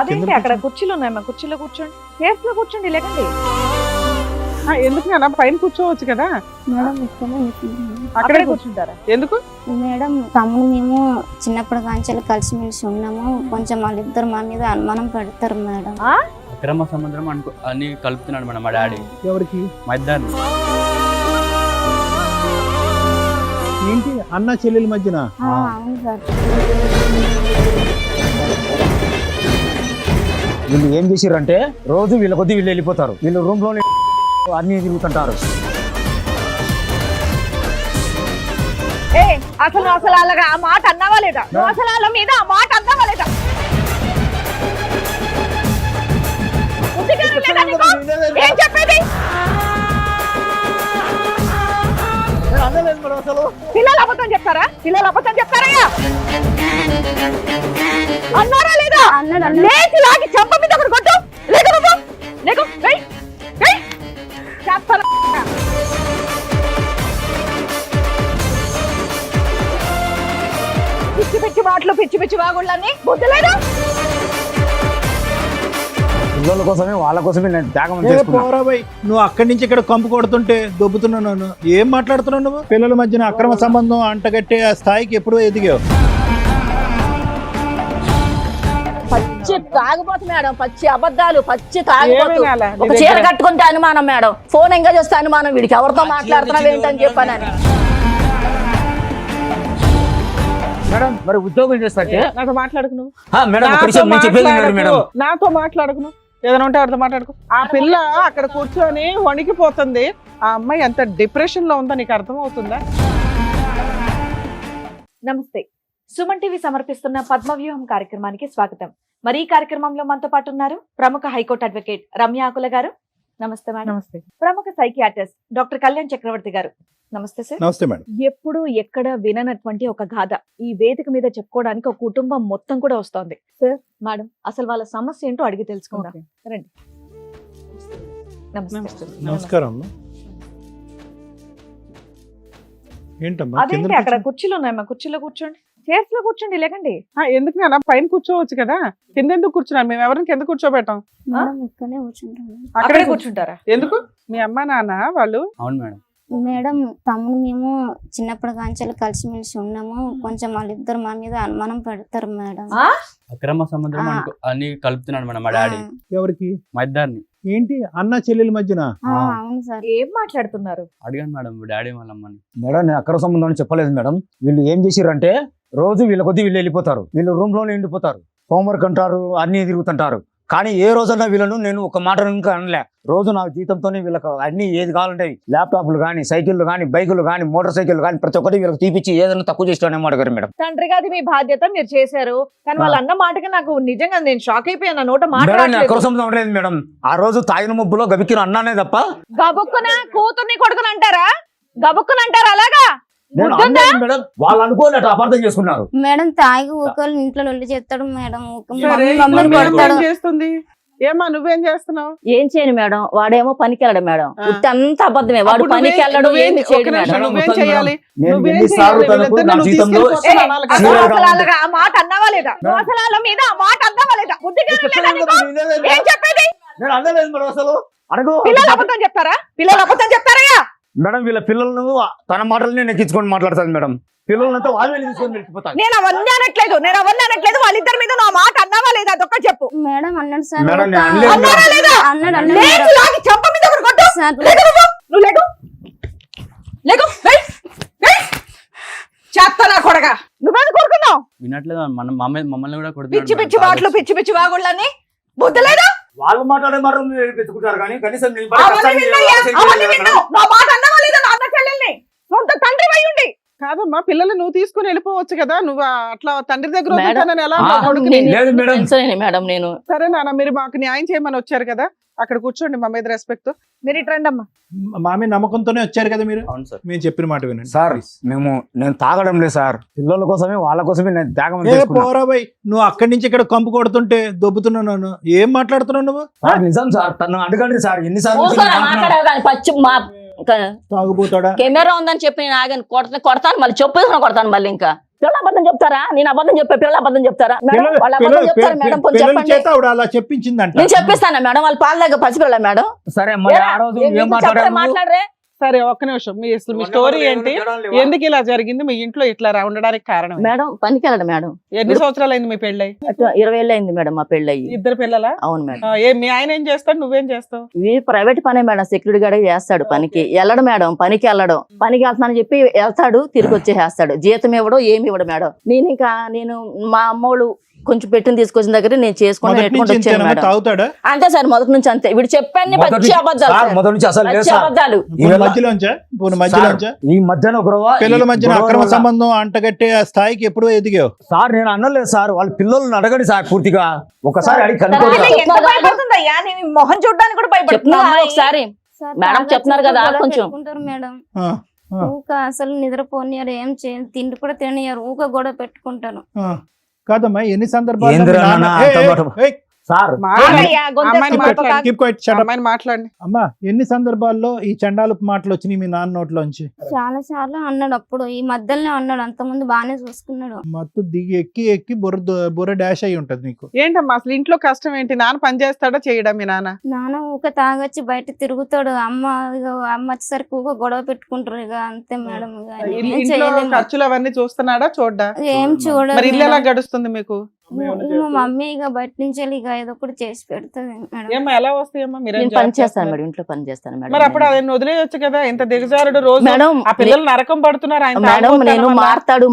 అదేంటి అక్కడ కుర్చీలు ఉన్నాయమ్మా, కుర్చీలో కూర్చోండి, కేఫ్ లో కూర్చోండి, లేకండి. ఎందుకు నాన్న పైన కూర్చోవచ్చు కదా? మేడం ఇక్కడే కూర్చుంటాను. అక్కడే కూర్చుంటారా? ఎందుకు మేడం తమ్ముడు మేము చిన్నప్పటి కాంచెలు కలిసిమెలిసి ఉన్నాము. కొంచెం వాళ్ళిద్దరు మా మీద అనుమానం పెడతారు మేడం. అక్రమ సంబంధం అని కలుపుతున్నాడు మేడం మా డాడీ. ఎవరికి? మా ఇద్దరిని. ఏంటి అన్న చెల్లెల మధ్యన? అవును సార్. వీళ్ళు ఏం చేసిర్రంటే రోజు వీళ్ళ కొద్ది వీళ్ళు వెళ్ళిపోతారు. వీళ్ళు రూమ్ లోనే అన్ని తిరుగుతుంటారు. అసలు అలాగా ఆ మాట అన్నావా లేదా? అసలు వాళ్ళ మీద ఆ మాట అన్నావా లేదా? ఏం చెప్పేది? పిల్లలు అబద్ధం చెప్తారా? పిల్లలు అబద్ధం చెప్తారయ్యా? అన్నారా లేదా? లేచి లాగి చెంప మీద ఒకటి కొట్టు. లేకు బాబు, లేకు. చేస్తారా? పిచ్చి పిచ్చి మాటలు, పిచ్చి పిచ్చి వాగుళ్ళని బుద్ధి లేదా? పిల్లల కోసమే వాళ్ళ కోసమే నేను త్యాగం ఏ పోరాబాయ్, నువ్వు అక్కడి నుంచి ఇక్కడ కంపు కొడుతుంటే దొబ్బుతున్నాను. ఏం మాట్లాడుతున్నావు నువ్వు? పిల్లల మధ్యన అక్రమ సంబంధం అంటగట్టే ఆ స్థాయికి ఎప్పుడు ఎదిగావు? పచ్చి తాగుబోతు మేడం, పచ్చి అబద్ధాలు, పచ్చి తాగుబోతు. ఒక చీర కట్టుకుంటే అనుమానం మేడం, ఫోన్ ఎంగేజ్ చేస్తే అనుమానం, వీడికి ఎవరితో మాట్లాడుతున్నావు ఏంటని చెప్పానని. మేడం మరి ఉద్యోగం చేస్తాంటే నాతో మాట్లాడుకు నువ్వు. నాతో మాట్లాడుకు నువ్వు. ఏదైనా ఉంటే వాడితో మాట్లాడుకో. ఆ పిల్ల అక్కడ కూర్చొని వణికిపోతుంది. ఆ అమ్మాయి ఎంత డిప్రెషన్ లో ఉందో నీకు అర్థం అవుతుందా? నమస్తే, సుమన్ టీవీ సమర్పిస్తున్న పద్మవ్యూహం కార్యక్రమానికి స్వాగతం. మరి ఈ కార్యక్రమంలో మనతో పాటు ఉన్నారు ప్రముఖ హైకోర్టు అడ్వకేట్ రమ్య ఆకుల గారు. నమస్తే మేడం. నమస్తే. ప్రముఖ సైకియాట్రిస్ట్ డాక్టర్ కళ్యాణ్ చక్రవర్తి గారు. నమస్తే సార్. నమస్తే మేడం. ఎప్పుడు ఎక్కడ విననటువంటి ఒక గాథ ఈ వేదిక మీద చెప్పుకోవడానికి ఒక కుటుంబం మొత్తం కూడా వస్తోంది. సార్, మేడం, అసలు వాళ్ళ సమస్య ఏంటో అడిగి తెలుసుకుందాం. రండి. నమస్తే. నమస్కారం. ఏంటమ్మా? అదేంటి అక్కడ కుర్చీలు ఉన్నాయమ్మా, కుర్చీలో కూర్చోండి, కేఫ్ లో కూర్చోండి, లేకండి. ఎందుకు నాన్న పైన కూర్చోవచ్చు కదా? కింద ఎందుకు కూర్చున్నాను? మేము ఎవరిని కింద కూర్చోబెట్టాం. మేడం ఇక్కడే కూర్చుంటాను. అక్కడే కూర్చుంటారా? ఎందుకు? మీ అమ్మ నాన్న వాళ్ళు? అవును మేడం. మేడం తమ్ముడు మేము చిన్నప్పటి కాంచెలు కలిసిమెలిసి ఉన్నాము. కొంచెం వాళ్ళిద్దరు మా మీద అనుమానం పెడతారు మేడం. అక్రమ సంబంధం అని కలుపుతున్నాడు మేడం మా డాడీ. ఎవరికి? మా ఇద్దరిని. ఏంటి అన్న చెల్లెల మధ్యన? అవును సార్. ఏం మాట్లాడుతున్నారు? అడిగాను మేడం డాడీ వాళ్ళ అమ్మని. మేడం నేను అక్రమ సంబంధం అని చెప్పలేదు మేడం. వీళ్ళు ఏం చేసిర్రంటే రోజు వీళ్ళ కొద్ది వీళ్ళు వెళ్ళిపోతారు. వీళ్ళు రూమ్ లోనే ఉండిపోతారు. హోంవర్క్ అంటారు, అన్ని తిరుగుతుంటారు. కానీ ఏ రోజన్నా వీళ్ళను నేను ఒక మాట ఇంకా అనలే. రోజు నా జీతంతోనే వీళ్ళకి అన్ని ఏది కావాలంటే ల్యాప్టాప్లు కానీ, సైకిళ్ళు కానీ, బైకులు కానీ, మోటార్ సైకిల్ కానీ ప్రతి ఒక్కటి వీళ్ళకి తీపిచ్చి ఏదైనా తక్కువ చేస్తానేమో అడిగారు మేడం. తండ్రిగా అది మీ బాధ్యత, మీరు చేశారు. కానీ వాళ్ళు అన్న మాటకి నాకు నిజంగా నేను షాక్ అయిపోయాను. నోట అక్రమ సంబంధం ఉండలేదు మేడం. ఆ రోజు తాగిన మబ్బులో గబిక్కిన అన్నానే తప్ప. గబుక్కున కూతుర్ని కొడుకుని అంటారా? గబుక్కున అంటారా? అలాగా మేడం వాళ్ళు అనుకోలేట అపార్థం చేసుకున్నారు. మేడం తాగి ఊకలు ఇంట్లో లొల్లి చేస్తాడు మేడం. చేస్తుంది. ఏమా నువ్వేం చేస్తున్నావు? ఏం చేయను మేడం, వాడేమో పనికి వెళ్ళడు మేడం. అంత అబద్ధమే, వాడు పనికి వెళ్ళడు, ఏమి చేయడు మేడం. నువ్వేం చేయాలి? అలాగా ఆ మాట అన్నావా లేదా? అసలు వాళ్ళ మీద ఆ మాట అన్నావా లేదా? ఏం చెప్పేది? పిల్లలు అబద్ధం చెప్తారా? పిల్లలు అబద్ధం చెప్తారయ్యా? మేడం వీళ్ళ పిల్లలను తన మాటలనే నెక్కించుకొని మాట్లాడుతుంది మేడం. పిల్లలంతా వాళ్ళే తీసుకొని వెళ్ళిపోతాను. నేను అవన్నీ అనట్లేదు, వాళ్ళిద్దరి మీద నా మాట అన్నావా లేదా? అదొక్క చెప్పు. మేడం అన్నాడు సార్. చెంప మీద ఒకటి కొట్టు. నువ్వు లేకు, లేకు, చేస్తానా కొడగా? నువ్వేందుకు కొడుకున్నావు? వినట్లేదు మమ్మల్ని కూడా పిచ్చి పిచ్చి మాటలు, పిచ్చి పిచ్చి వాగుళ్ళని బుద్ధి లేదా? వాళ్ళు మాట్లాడే మాట పెట్టుకుంటారు కానీ కనీసం నా మాట అన్నావా లేదా? నా అన్న చెల్లెల్ని సొంత తండ్రి అయి ఉండి కాదమ్మా, పిల్లలు నువ్వు తీసుకుని వెళ్ళిపోవచ్చు కదా. నువ్వు అట్లా తండ్రి దగ్గర మేడం నేను. సరే నాన్న, మీరు మాకు న్యాయం చేయమని వచ్చారు కదా, అక్కడ కూర్చోండి మా మీద రెస్పెక్ట్ తో. మీరు ఇటు రండి అమ్మా. మా మీద నమ్మకంతోనే వచ్చారు కదా మీరు. అవును సార్. మేము చెప్పిన మాట వినండి సార్. నేను తాగడం లేదు సార్. పిల్లల కోసమే వాళ్ళ కోసమే నేను త్యాగం. పోరాబాయ్, నువ్వు అక్కడి నుంచి ఇక్కడ కంపు కొడుతుంటే దొబ్బుతున్నాను. ఏం మాట్లాడుతున్నావు నువ్వు? నిజం సార్, తను అడగండి సార్. ఎన్నిసార్లు పచ్చి తాగుపోతాడా? కెమెరా ఉందని చెప్పి నేను ఆగాను. కొడతాను మళ్ళీ, చెప్పేసిన కొడతాను మళ్ళీ. ఇంకా పిల్లలు అబద్ధం చెప్తారా? నేను అబద్ధం చెప్పా, పిల్లలు అబద్ధం చెప్తారా మేడం? వాళ్ళు అబద్ధం చెప్తారా మేడం? కొంచెం పిల్లల చెప్పండి. చేత ఆవిడ అలా చెప్పించిందంట. నేను చెప్పిస్తానా మేడం? వాళ్ళు పాల దగ్గర పసిపిల్ల మేడం. సరే మరి ఆ రోజు ఏం మాట్లాడారు? మాట్లాడరే. సరే ఒక్క నిమిషం, మీ స్టోరీ ఏంటి? ఎందుకు ఇలా జరిగింది? మీ ఇంట్లో ఇట్లా ఉండడానికి కారణం ఏంటి? మేడం పనికి వెళ్ళడం మేడం. ఎన్ని సంవత్సరాలు అయింది మీ పెళ్ళై? 20 ఏళ్ళు అయింది మేడం మా పెళ్ళయి. ఇద్దరు పిల్లలా? అవును మేడం. మీ ఆయన ఏం చేస్తాడు, నువ్వేం చేస్తావు? ఇవి ప్రైవేట్ పనే మేడం, సెక్యూరిటీ గార్డ్ చేస్తాడు పనికి. వెళ్ళడు మేడం, పనికి వెళ్ళడం. పనికి వెళ్తానని చెప్పి వెళ్తాడు, తిరిగి వచ్చేస్తాడు. జీతం ఇవ్వడం, ఏమి ఇవ్వడు మేడం. నేను మా అమ్మోళ్ళు కొంచెం పెట్టిన తీసుకొచ్చిన దగ్గర నేను చేసుకుని మొదటి నుంచి వచ్చాను ఇంతేనా? మేడం. తాగుతాడా? అంతే సార్, మొదటి నుంచి అంతే. వీడు చెప్పాను పచ్చి అబద్ధాలు సార్. మొదటి నుంచి అసలు లేదు పచ్చి సార్. అబద్ధాలు. పోనీ మధ్యలోంచా? పోనీ మధ్యలోంచా? ఈ మధ్యన పిల్లల మధ్యన అక్రమ సంబంధం అంటగట్టే ఆ స్థాయికి ఎప్పుడు ఎదిగావు? సార్ నేను అనలేదు సార్, వాళ్ళ పిల్లల్ని అడగండి సార్ పూర్తిగా. ఒకసారి అడిగి కనుక్కోండి సరే, సార్. ఎంత భయపడుతుందయ్యా? నీ మొహం చూడడానికి కూడా భయపడుతున్నా చెప్తున్నా ఒకసారి. సార్, మేడం తాగొచ్చి చెప్తున్నారు కదా, గొడవ కొంచెం. పెట్టుకుంటారు మేడం. ఆ, ఆ, ఊక అసలు నిద్రపోనియారు, ఏం చేయాలి, తిండి కూడా తినయ్యారు, ఊక గొడవ పెట్టుకుంటారు. ఆ. కాదమ్మా, ఎన్ని సందర్భాలు ఏందిరా నాన్న అంత మాట? సార్ ఆగయ్యా, గొంతెత్తి మాట్లాడు. అమ్మాయిని మాట్లాడండి. అమ్మా, ఎన్ని సందర్భాల్లో ఈ చండాలపు మాటలు వచ్చినాయి మీ నాన్న నోట్లోంచి? చాలా సార్లు అన్నాడు, అప్పుడు ఈ మధ్యలోనే అన్నాడు, అంతకుముందు బాగానే చూసుకున్నాడు. మత్తు దిగి ఎక్కి బుర్ర డాష్ అయి ఉంటది నీకు. ఏంటమ్మా అసలు ఇంట్లో కష్టం ఏంటి? నాన్న పని చేస్తాడా చేయడా మీ నాన్న? నాన్న ఊక తాగొచ్చి బయట తిరుగుతాడు. అమ్మ వచ్చేసరికి ఊక గొడవ పెట్టుకుంటారు. ఇక అంతే మేడం. ఇక ఏం ఇంట్లో చేయలేము. ఖర్చులు అవన్నీ చూస్తున్నాడా చూడ్డా? ఏం మరి చూడదు ఇల్లు ఎలా మేడం. గడుస్తుంది మీకు? మా మమ్మీ ఇక బయట నుంచి వెళ్ళి ఇక ఏదో ఒకటి చేసి పెడుతుంది మేడం. ఏమ్మా ఎలా వస్తాయమ్మా? మీరేం నేను జాబ్ పని చేస్తాను చేస్తున్నారు? మేడం, ఇంట్లో పని చేస్తాను మేడం. మరి అప్పుడు అదే వదిలేయొచ్చు కదా, ఇంత దిగజారుడు రోజు మేడం ఆ పిల్లలు నరకం పడుతున్నారు. ఆయన మేడం తాగుబోతనం నేను వల్ల.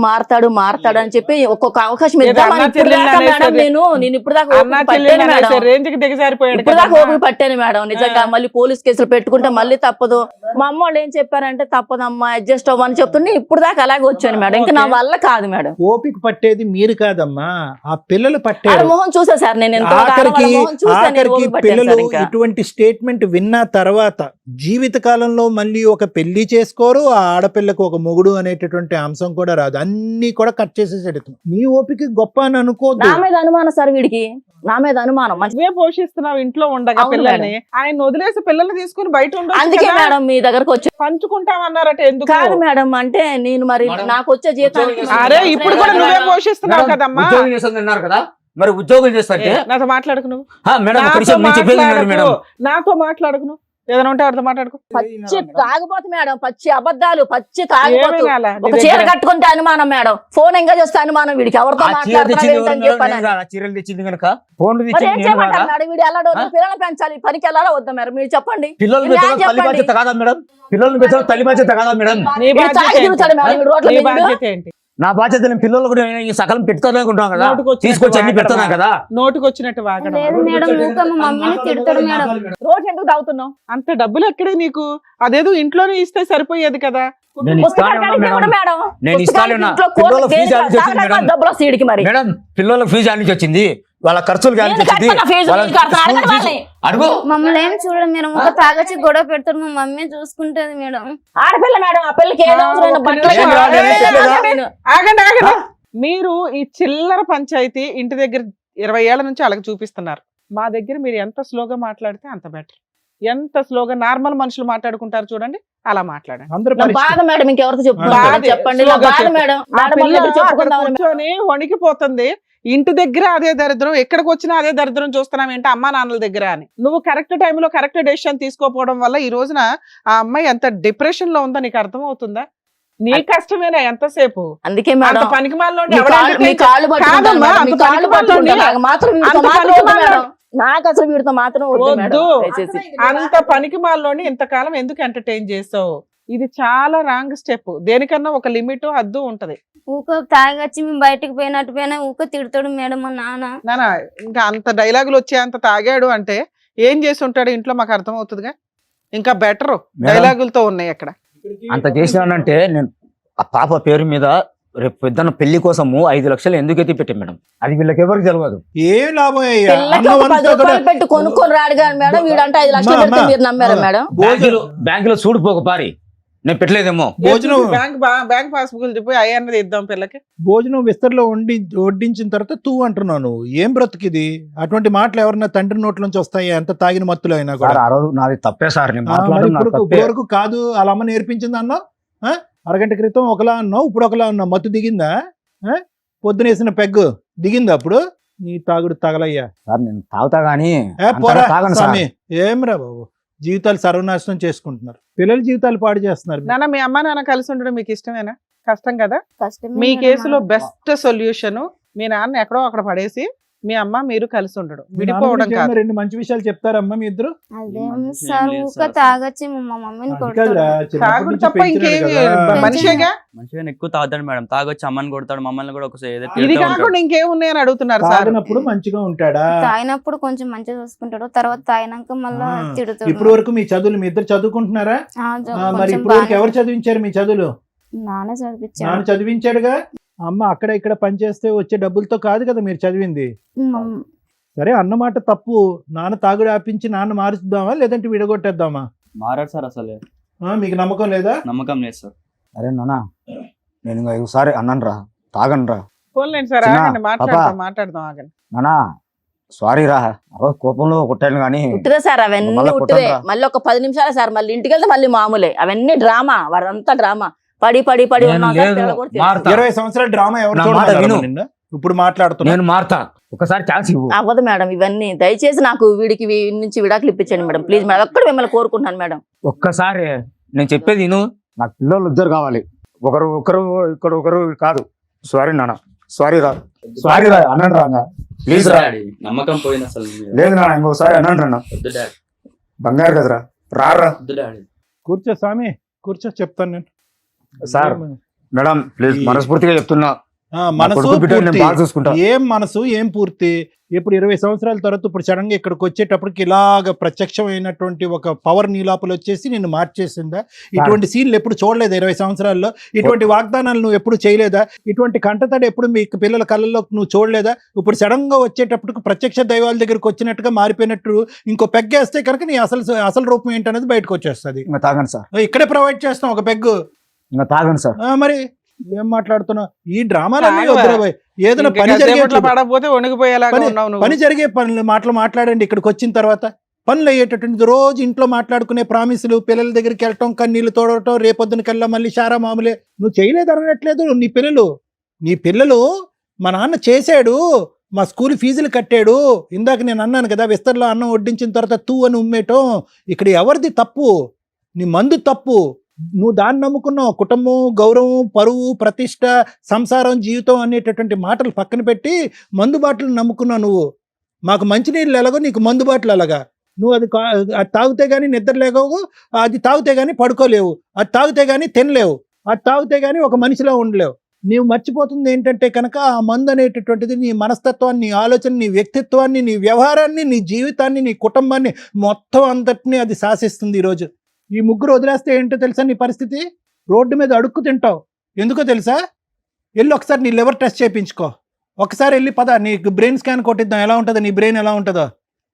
మారతాడు అని చెప్పి ఒక్కొక్క అవకాశం ఏదో ఇద్దామని అన్నా ఇప్పుడు దాకా చెల్లెల్ని మేడం అనేసి నేను ఇప్పుడు దాకా అన్నా ఓపిక చెల్లెల్ని పట్టాను మేడం. అనేసి రేంజ్ కి దిగజారిపోయాడు ఇప్పుడు దాకా కదా. ఓపిక పట్టాను మేడం. నిజంగా మళ్ళీ పోలీస్ కేసులు పెట్టుకుంటే మళ్ళీ తప్పదు. మా అమ్మ వాళ్ళు ఏం చెప్పారంటే తప్పదమ్మా అడ్జస్ట్ అవ్వని చెప్తుంటే ఇప్పుడు దాకా అలాగే వచ్చాను మేడం. ఇంకా నా వల్ల కాదు మేడం. ఓపిక పట్టేది మీరు కాదమ్మా, ఆ పిల్లలు వాళ్ళ పట్టారు. మొహం చూసా సార్, నేను ఎంతో కాలం ఆఖరికి వాళ్ళ మొహం చూసా, నేను ఆఖరికి ఓపిక పట్టాను పిల్లలు సార్ ఇంకా. ఇటువంటి స్టేట్మెంట్ విన్న తర్వాత జీవిత కాలంలో మళ్ళీ ఒక పెళ్లి చేసుకోరు, ఆ ఆడపిల్లకు ఒక మొగుడు అనేటటువంటి అంశం కూడా రాదు. అన్ని కూడా కట్ చేసేసాడు. నీ ఓపిక గొప్ప అని అనుకోద్దు. నా మీద అనుమానం సార్ వీడికి, నా మీద అనుమానం. నువ్వే పోషిస్తున్నావు ఇంట్లో ఉండగా అవును పిల్లల్ని. ఆయన వదిలేసి పిల్లల్ని తీసుకుని బయట ఉండొచ్చు అందుకే కదా. మేడం మీ దగ్గరకు వచ్చి. పంచుకుంటామన్నారట ఎందుకు? కాదు మేడం, అంటే నేను మరి నాకు వచ్చే జీతానికి అరే ఇప్పుడు కూడా నువ్వే పోషిస్తున్నావు కదమ్మా. ఉద్యోగం చేస్తుంది అన్నారు కదా, మరి ఉద్యోగం చేస్తే నాతో మాట్లాడుకు నువ్వు. మేడం ఒక నాతో నిమిషం నేను చెప్పేది వినండి మేడం. నాతో మాట్లాడుకు నువ్వు. ఏదైనా ఉంటే వాడితో మాట్లాడుకో. పచ్చి తాగుబోతు మేడం, పచ్చి అబద్ధాలు, పచ్చి తాగుబోతు. ఏమీ కాలే. ఒక చీర కట్టుకుంటే అనుమానం మేడం, ఫోన్ ఎంగేజ్ వస్తే అనుమానం, వీడికి ఎవరితో ఆ చీర మాట్లాడుతున్నావు తెచ్చింది ఏంటని ఎవరు చెప్పాను. మేడం? ఆ చీరలు తెచ్చింది కనుక ఫోన్లు మరి తెచ్చింది ఏం నేను చేయమంటారు కాదా? మేడం? వీడు వెళ్ళాడు, పిల్లల్ని పెంచాలి, పనికి వెళ్ళాలా వద్దా మేడం? మీరు చెప్పండి. పిల్లల్ని మీరు పెంచడం తల్లి చెప్పండి. బాధ్యత కాదా మేడం? పిల్లల్ని పెంచడం తల్లి బాధ్యత కాదా మేడం? నీ వీడు బాధ్యత తాగి తిరుగుతాడు మేడం, ఏంటి? వీడు రోడ్ల నీ మీద వీడు. బాధ్యత ఏంటి? నా బాధ్యత నేను పిల్లలు కూడా ఈ సకలం పెడతానే ఉంటాం కదా, నోటుకొచ్చినట్టు తీసుకొచ్చి అన్ని పెడతాను వాగడం. కదా. నోటుకు వచ్చినట్టు వాగడం. లేదు మేడం, ఊక మా మమ్మీని తిడతాడు మేడం. రోజు ఎందుకు తాగుతున్నావు? అంత డబ్బులు ఎక్కడే నీకు? అదేదో ఇంట్లోనే ఇస్తే సరిపోయేది కదా. నేను పుస్తకాలు ఇస్తాను కడిగి మేడం. ఇవ్వడు మేడం. నేను పుస్తకాలు ఇస్తాను ఇంట్లో పిల్లల కోర్టు ఫీజు కేసు ఆడికి వచ్చింది తాగడానికి మేడం. డబ్బులు వస్తాయి వీడికి మరి. మేడం పిల్లల ఫీజు ఆడికి వచ్చింది, వాళ్ళ ఖర్చులు నేను వచ్చింది. కడతాను ఫీజు, వాళ్ళ నేను కడతాను, స్కూల్ అడగండి ఫీజు. వాళ్ళని. అడుగు మమ్మల్ని ఏం చూడదు మేడం, ఊక తాగొచ్చి గొడవ పెడతాడు. మా మమ్మీ చూసుకుంటది మేడం. ఆడపిల్ల మేడం, ఆ పిల్లకి ఏదో అవసరమైన బట్టలు ఒక్క నిమిషం. కావాలి. ఆగండి, ఆగండి, ఆగండి. మీరు ఈ చిల్లర పంచాయతీ ఇంటి దగ్గర 20 ఏళ్ల నుంచి అలాగ చూపిస్తున్నారు. మా దగ్గర మీరు ఎంత స్లోగా మాట్లాడితే అంత బెటర్. ఎంత స్లోగా నార్మల్ మనుషులు మాట్లాడుకుంటారు చూడండి, అలా మాట్లాడండి. అందరూ నా బాధ మేడం, ఇంకెవరితో చెప్పుకుంటాను బాధే, చెప్పండి. నా స్లోగా బాధ చెప్పు. మేడం, ఆ మేడం పిల్ల దగ్గర అక్కడ చెప్పుకుందామని. కూర్చొని వణికిపోతుంది. ఇంటి దగ్గర అదే దరిద్రం, ఎక్కడికి వచ్చినా అదే దరిద్రం చూస్తున్నాం ఏంటి అమ్మా నాన్నల దగ్గర అని. నువ్వు కరెక్ట్ టైంలో కరెక్ట్ డెసిషన్ తీసుకోకపోవడం వల్ల ఈ రోజున ఆ అమ్మాయి ఎంత డిప్రెషన్ లో ఉందో నీకు అర్థం అవుతుందా? నీ కష్టమేనా ఎంతసేపు? అందుకే అంత మేడం పనికి మాలినోడిని మీ ఎవడు కాళ్ళు- మీ entertain కాళ్ళు చే- పట్టుకుంటాను కాదమ్మా, మేడం, అంత మీ కాళ్ళు పనికి పట్టుకుంటాను. మాలినోడిని- నాకు మాత్రం వీడితో అంత మాత్రం పనికి వద్దు మేడం. మాలినోడు- నాకు అసలు వీడితో మాత్రం వద్దు మేడం, వద్దు. దయచేసి. అంత పనికి మాలినోడిని ఇంతకాలం ఎందుకు ఎంటర్టైన్ చేసావు? ఇది చాలా రాంగ్ స్టెప్. దేనికన్నా ఒక లిమిట్ హద్దు ఉంటది. ఊక తాగొచ్చి మేము బయటకు పోయినా ఊక తిడతాడు మేడం మా నాన్న. నానా ఇంకా అంత డైలాగులు వచ్చే అంత తాగాడు అంటే ఏం చేసి ఉంటాడు ఇంట్లో మాకు అర్థం అవుతుందిగా. ఇంకా బెటర్ డైలాగులతో ఉన్నాయి అక్కడ. అంత చేసినానంటే నేను ఆ పాప పేరు మీద రేపు పెద్దన్న పెళ్లి కోసము 5 లక్షలు ఎందుకు ఎత్తి పెట్టాం మేడం? అది వీళ్ళకి ఎవరికి తెలియదు. ఏం లాభం అయ్యా? పిల్లకి ఒక 10 రూపాయలు పెట్టి కొనుక్కొని రాడు కానీ మేడం, వీడంటే 5 లక్షలు పెడితే మీరు నమ్మారా మేడం? బ్యాంకులో చూడిపోక పారి నేను పెట్టలేదేమో. భోజనం బ్యాంక్ పాస్బుక్ చెప్పి అయ్యన్నది ఇద్దాం పిల్లకి. భోజనం విస్తరలో వడ్డించిన తర్వాత తూ అంటున్నావు నువ్వు. ఏం బ్రతుకిది? అటువంటి మాటలు ఎవరన్నా తండ్రి నోట్ల నుంచి వస్తాయి ఎంత తాగిన మత్తులు అయినా కూడా. సార్ ఆ రోజు నాది తప్పే సార్, నేను మరి మాట్లాడడం నాది ఇప్పుడు తప్పే. వరకు కాదు, వాళ్ళ అమ్మ నేర్పించింది అన్నావు. అరగంట క్రితం ఒకలా అన్నావు, ఇప్పుడు ఒకలా అన్నావు. మత్తు దిగిందా? పొద్దునేసిన పెగ్గు దిగింది అప్పుడు నీ తాగుడు తగలయ్యా. సార్ నేను తాగుతా గానీ పోరా తాగను సార్. స్వామి, ఏమిరా బాబు, జీవితాలు సర్వనాశనం చేసుకుంటున్నారు, పిల్లల జీవితాలు పాడు చేస్తున్నారు. నాన్న మీ అమ్మ నాన్న కలిసి ఉండడం మీకు ఇష్టమేనా? కష్టం కదా? కష్టమే మీ మేడం. కేసులో బెస్ట్ సొల్యూషన్ మీ నాన్న ఎక్కడో అక్కడ పడేసి మీ అమ్మ మీరు కలిసి ఉండడం, విడిపోవడం కాదు. 2 మంచి విషయాలు చెప్తారమ్మా మీ ఇద్దరు. అదేం మంచి సార్ ఏం లేదు ఊక సార్. తాగొచ్చి మా మమ్మీని అది కాదురా, కొడతాడు. చిన్నప్పటి తాగుడు నుంచి తప్ప పెంచినాడు ఇంకేమి కదా. మనిషేగా. మంచిగా ఎక్కువ తాగుతాడు మేడం, తాగొచ్చి అమ్మని కొడతాడు, మమ్మల్ని కూడా ఒకసారి ఏదో ఇది తిడుతూ ఉంటాడు. కాకుండా ఇంకేమున్నాయని అడుగుతున్నారు సార్. తాగినప్పుడు మంచిగా ఉంటాడా? తాగినప్పుడు కొంచెం మంచిగా చూసుకుంటాడు, తర్వాత తాగినాక మళ్ళా ఆ, తిడుతాడు. ఇప్పుడు వరకు మీ చదువులు మీ ఇద్దరు చదువుకుంటున్నారా? మరి కొంచెం ఇప్పుడు వరకు బాగా ఎవరు చదివించారు మీ చదువులు? నాన్న చదివించాడు. నాన్న చదివించాడుగా. అమ్మ అక్కడ ఇక్కడ పనిచేస్తే వచ్చే డబ్బులతో కాదు కదా మీరు చదివింది. మమ్- సరే అన్నమాట తప్పు. నాన్న తాగుడు ఆపించి నాన్న మారుద్దామా లేదంటే విడగొట్టేద్దామా? మారాడు సార్, అసలు మీకు నమ్మకం లేదా? నమ్మకం లేదు సార్. అరే నాన్న నేను ఇంకా ఒకసారి అన్నాను రా, తాగను రా పోన్లేండి సార్, చిన్న ఆగండి, మాట్లాడదాం ఆగండి. నానా, సారీ రా, ఆ రోజు కోపంలో కొట్టాను కానీ ఉట్టిదే సార్, అవన్నీ మళ్ళా ఉట్టిదే. కొట్టండ్రా. మళ్ళీ ఒక 10 నిమిషాలే సార్, మళ్ళీ ఇంటికి వెళ్తే మళ్ళీ మామూలే. అవన్నీ డ్రామా, వాడంతా డ్రామా. పడి నేను ఉన్నాం సార్, లేదు, పిల్లలు కూడా తెలుసు. మారుతా. 20 సంవత్సరాల డ్రామా ఎవరు నా మాట చూడమన్నారమ్మా విను. నిన్ను? ఇప్పుడు మాట్లాడుతున్నా. నేను మారుతా, ఒకసారి ఛాన్స్ ఇవ్వు. అవ్వదు మేడం ఇవన్నీ. దయచేసి నాకు వీడికి నుంచి విడాకులు ఇప్పించండి మేడం, ప్లీజ్ మేడం. ఒక్కడ మిమ్మల్ని కోరుకుంటున్నాను మేడం. ఒక్కసారి నేను చెప్పేది విను. నాకు పిల్లలు ఇద్దరు కావాలి, ఒకరు ఇక్కడ ఒకరు కాదు. సారీ నాన్న, సారీ రా, సారీ రా అన్నాను రా, ప్లీజ్ రా. డాడీ, నమ్మకం పోయింది అసలు మీ మీద. లేదు నాన్న, ఇంకోసారి అన్నాను రా, వద్దు డాడీ, బంగారు కదరా, రారా. వద్దు డాడీ. కూర్చో స్వామి, కూర్చో, చెప్తాను నేను. సార్ మేడం ప్లీజ్, మనస్ఫూర్తిగా చెప్తున్నా, మనసు కొడుకు బిడ్డని నేను పూర్తి. బాగా చూసుకుంటా. ఏం మనసు ఏం పూర్తి. ఇప్పుడు 20 సంవత్సరాల తర్వాత ఇప్పుడు సడన్ గా ఇక్కడికి వచ్చేటప్పటికి ఇలాగ ప్రత్యక్షమైనటువంటి ఒక పవర్ నీలాపలు వచ్చేసి నిన్ను మార్చేసిందా? ఇటువంటి సీన్లు ఎప్పుడు చూడలేదా 20 సంవత్సరాల్లో? ఇటువంటి వాగ్దానాలు నువ్వు ఎప్పుడు చేయలేదా? ఇటువంటి కంటతడి ఎప్పుడు మీ పిల్లల కళ్ళల్లో నువ్వు చూడలేదా? ఇప్పుడు సడన్ గా వచ్చేటప్పటికి ప్రత్యక్ష దైవాల దగ్గరికి వచ్చినట్టుగా మారిపోయినట్టు ఇంకో పెగ్గేస్తే కనుక నీ అసలు రూపం ఏంటనేది బయటకు వచ్చేస్తుంది. ఇంకా తాగండి సార్, ఇక్కడే ప్రొవైడ్ చేస్తాం ఒక పెగ్గు. ఇంకా తాగండి సార్. మరి ఏం మాట్లాడుతున్నావు? ఈ డ్రామాలన్నీ తాగవా? వద్దురా భయ్. ఏదైనా ఇంకా పని కాసేపట్లో జరిగే పడకపోతే వణిగిపోయేలాగా ఉన్నావు నువ్వు. పని జరిగే మాటలు మాట్లాడండి. ఇక్కడికి వచ్చిన తర్వాత పనులు అయ్యేటటువంటి రోజు ఇంట్లో మాట్లాడుకునే ప్రామిసులు, పిల్లల దగ్గరికి వెళ్ళటం, కన్నీళ్లు తోడటం, రేపొద్దునకల్లా మళ్ళీ షారా మామూలే. నువ్వు చేయలేదు అనట్లేదు. నీ పిల్లలు మా నాన్న చేశాడు, మా స్కూల్ ఫీజులు కట్టాడు. ఇందాక నేను అన్నాను కదా, విస్తర్లో అన్నం వడ్డించిన తర్వాత తూ అని ఉమ్మేయటం. ఇక్కడ ఎవరిది తప్పు? నీ మందు తప్పు. నువ్వు దాన్ని నమ్ముకున్నావు. కుటుంబం, గౌరవం, పరువు, ప్రతిష్ట, సంసారం, జీవితం అనేటటువంటి మాటలు పక్కన పెట్టి మందు బాటలు నమ్ముకున్నావు నువ్వు. మాకు మంచినీళ్ళు ఎలాగో నీకు మందు బాటలు అలాగా. నువ్వు అది తాగితే కానీ నిద్ర లేవు, అది తాగితే కానీ పడుకోలేవు, అది తాగితే కానీ తినలేవు, అది తాగితే కానీ ఒక మనిషిలో ఉండలేవు. నీవు మర్చిపోతుంది ఏంటంటే కనుక ఆ మందు అనేటటువంటిది నీ మనస్తత్వాన్ని, నీ ఆలోచన, నీ వ్యక్తిత్వాన్ని, నీ వ్యవహారాన్ని, నీ జీవితాన్ని, నీ కుటుంబాన్ని మొత్తం అంతటినీ అది శాసిస్తుంది. ఈరోజు ఈ ముగ్గురు వదిలేస్తే ఏంటో తెలుసా నీ పరిస్థితి? రోడ్డు మీద అడుక్కు తింటావు. ఎందుకో తెలుసా? వెళ్ళి ఒకసారి నీ లివర్ టెస్ట్ చేయించుకో. ఒకసారి వెళ్ళి పద, నీకు బ్రెయిన్ స్కాన్ కొట్టిద్దాం, ఎలా ఉంటుందో నీ బ్రెయిన్ ఎలా ఉంటుందో.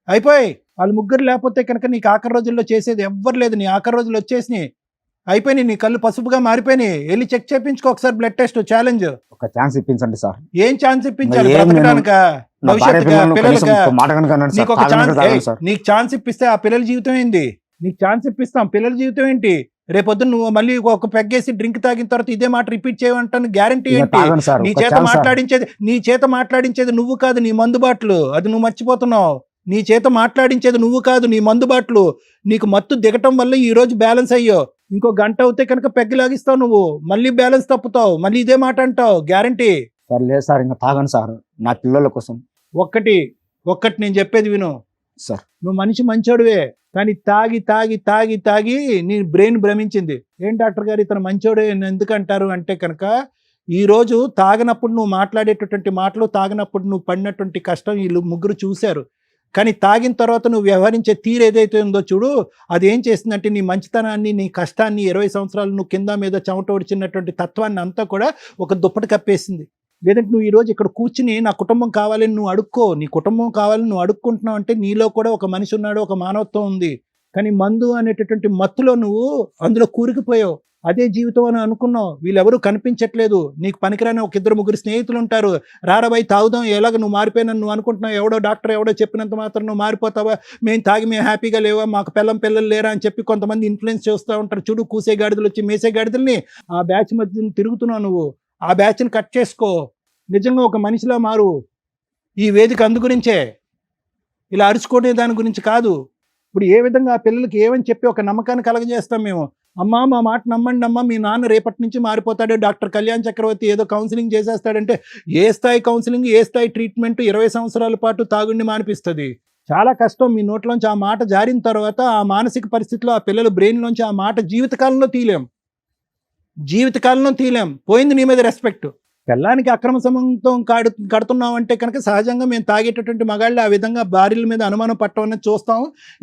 అయిపోయి వాళ్ళు ముగ్గురు లేకపోతే కనుక నీకు ఆఖరి రోజుల్లో చేసేది ఎవ్వరు లేదు. నీ ఆఖరి రోజులు వచ్చేసినాయి, అయిపోయినాయి, నీ కళ్ళు పసుపుగా మారిపోయినాయి. వెళ్ళి చెక్ చేయించుకో ఒకసారి, బ్లడ్ టెస్ట్ ఛాలెంజ్. ఒక ఛాన్స్ ఇప్పించండి సార్. ఏం ఛాన్స్ ఇప్పించాలి? ఏం బ్రతకడానిక, నా భార్య భవిష్యత్తుగా, పిల్లలను కనీసం పిల్లలుగా? ఒక మాట కనుక అనండి సార్, నీకు ఒక తాగనంటే ఛాన్స్, తాగను సార్. నీకు ఛాన్స్ ఇప్పిస్తే ఆ పిల్లల జీవితం ఏంది? నీకు ఛాన్స్ ఇప్పిస్తాం, పిల్లల జీవితం ఏంటి? రేపొద్దు నువ్వు మళ్ళీ ఒక పెగ్గేసి డ్రింక్ తాగిన తర్వాత ఇదే మాట రిపీట్ చేయమంటాను గ్యారంటీ ఇంకా ఏంటి? తాగను సార్, నీ ఒక చేత ఛాన్స్ సార్. మాట్లాడించేది నువ్వు కాదు, నీ మందు బాటలు. అది నువ్వు మర్చిపోతున్నావు. నీ చేత మాట్లాడించేది నువ్వు కాదు, నీ మందు బాటలు. నీకు మత్తు దిగటం వల్ల ఈ రోజు బ్యాలెన్స్ అయ్యో. ఇంకో గంట అవుతే కనుక పెగ్గు లాగిస్తావు నువ్వు, మళ్ళీ బ్యాలెన్స్ తప్పుతావు, మళ్ళీ ఇదే మాట అంటావు గ్యారంటీ. సార్ లేదు సార్, ఇంకా తాగను సార్, నా పిల్లల కోసం. ఒక్కటి నేను చెప్పేది విను సార్. నువ్వు మనిషి మంచోడువే, కానీ తాగి తాగి తాగి తాగి నీ బ్రెయిన్ భ్రమించింది. ఏం డాక్టర్ గారు ఇతను మంచోడే ఎందుకంటారు అంటే కనుక, ఈ రోజు తాగినప్పుడు నువ్వు మాట్లాడేటటువంటి మాటలు, తాగినప్పుడు నువ్వు పడినటువంటి కష్టం వీళ్ళు ముగ్గురు చూశారు. కానీ తాగిన తర్వాత నువ్వు వ్యవహరించే తీరు ఏదైతే ఉందో చూడు, అది ఏం చేసిందంటే నీ మంచితనాన్ని, నీ కష్టాన్ని, 20 సంవత్సరాలు నువ్వు కింద మీద చెమట ఓడిచినటువంటి తత్వాన్ని అంతా కూడా ఒక దుప్పటి కప్పేసింది. లేదంటే నువ్వు ఈరోజు ఇక్కడ కూర్చుని నా కుటుంబం కావాలని నువ్వు అడుక్కో. నీ కుటుంబం కావాలని నువ్వు అడుక్కుంటున్నావు అంటే నీలో కూడా ఒక మనిషి ఉన్నాడు, ఒక మానవత్వం ఉంది. కానీ మందు అనేటటువంటి మత్తులో నువ్వు అందులో కూరుకుపోయావు. అదే జీవితం అని అనుకున్నావు. వీళ్ళెవరూ కనిపించట్లేదు. నీకు పనికిరాని ఒక 2-3 స్నేహితులు ఉంటారు. రారాబాయి తాగుదాం, ఎలాగ నువ్వు మారిపోయినా నువ్వు అనుకుంటున్నావు. ఎవడో డాక్టర్ ఎవడో చెప్పినంత మాత్రం నువ్వు మారిపోతావా? మేము హ్యాపీగా లేవా, మాకు పిల్లలు లేరా అని చెప్పి కొంతమంది ఇన్ఫ్లుయెన్స్ చేస్తూ ఉంటారు. చూడు, కూసే గాడిదలు వచ్చి మేసే గాడిదల్ని, ఆ బ్యాచ్ మధ్య తిరుగుతున్నావు నువ్వు. ఆ బ్యాచ్ని కట్ చేసుకో. నిజంగా ఒక మనిషిలా మారు. ఈ వేదిక అందు గురించే, ఇలా అరుచుకునే దాని గురించి కాదు. ఇప్పుడు ఏ విధంగా ఆ పిల్లలకి ఏమని చెప్పి ఒక నమ్మకాన్ని కలగజేస్తాం మేము. అమ్మా మా మాట నమ్మండి అమ్మా, మీ నాన్న రేపటి నుంచి మారిపోతాడు, డాక్టర్ కళ్యాణ్ చక్రవర్తి ఏదో కౌన్సిలింగ్ చేసేస్తాడంటే ఏ స్థాయి కౌన్సిలింగ్, ఏ స్థాయి ట్రీట్మెంట్ 20 సంవత్సరాల పాటు తాగుండి మానిపిస్తుంది. చాలా కష్టం. మీ నోట్లోంచి ఆ మాట జారిన తర్వాత ఆ మానసిక పరిస్థితిలో ఆ పిల్లల బ్రెయిన్లోంచి ఆ మాట జీవితకాలంలో తీలేం. పోయింది నీ మీద రెస్పెక్ట్. పిల్లానికి అక్రమ సంబంధం కడుతున్నామంటే కనుక సహజంగా మేము తాగేటటువంటి మగాళ్ళు ఆ విధంగా భార్యల మీద అనుమానం పట్టడం అనేది చూస్తాం.